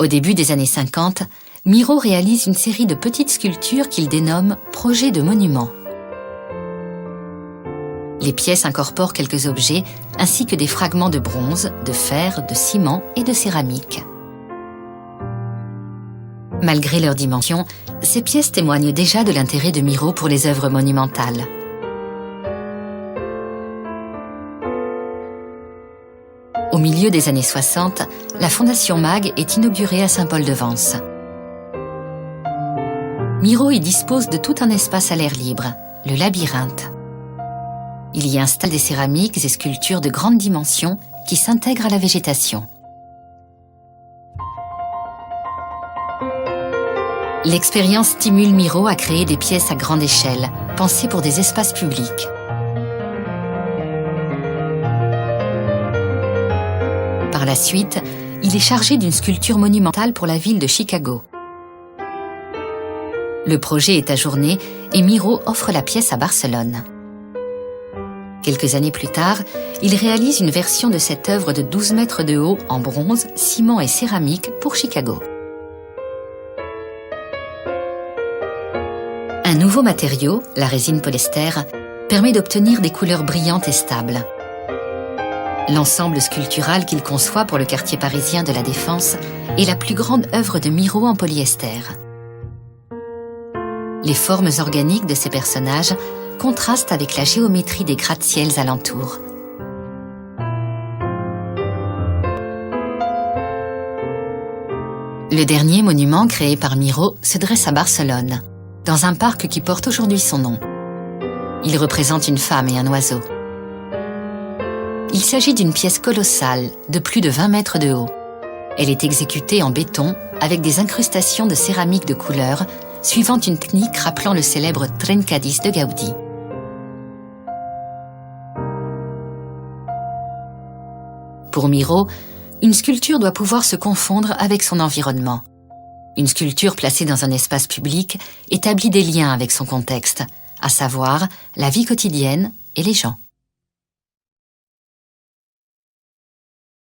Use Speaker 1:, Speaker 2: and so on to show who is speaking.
Speaker 1: Au début des années 50, Miro réalise une série de petites sculptures qu'il dénomme « Projet de monument ». Les pièces incorporent quelques objets ainsi que des fragments de bronze, de fer, de ciment et de céramique. Malgré leurs dimensions, ces pièces témoignent déjà de l'intérêt de Miro pour les œuvres monumentales. Au milieu des années 60, la Fondation MAG est inaugurée à Saint-Paul-de-Vence. Miro y dispose de tout un espace à l'air libre, le labyrinthe. Il y installe des céramiques et sculptures de grandes dimensions qui s'intègrent à la végétation. L'expérience stimule Miro à créer des pièces à grande échelle, pensées pour des espaces publics. Par la suite, il est chargé d'une sculpture monumentale pour la ville de Chicago. Le projet est ajourné et Miro offre la pièce à Barcelone. Quelques années plus tard, il réalise une version de cette œuvre de 12 mètres de haut en bronze, ciment et céramique pour Chicago. Un nouveau matériau, la résine polyester, permet d'obtenir des couleurs brillantes et stables. L'ensemble sculptural qu'il conçoit pour le quartier parisien de la Défense est la plus grande œuvre de Miro en polyester. Les formes organiques de ces personnages contrastent avec la géométrie des gratte-ciels alentour. Le dernier monument créé par Miro se dresse à Barcelone, dans un parc qui porte aujourd'hui son nom. Il représente une femme et un oiseau. Il s'agit d'une pièce colossale de plus de 20 mètres de haut. Elle est exécutée en béton avec des incrustations de céramique de couleur suivant une technique rappelant le célèbre Trencadís de Gaudí. Pour Miro, une sculpture doit pouvoir se confondre avec son environnement. Une sculpture placée dans un espace public établit des liens avec son contexte, à savoir la vie quotidienne et les gens.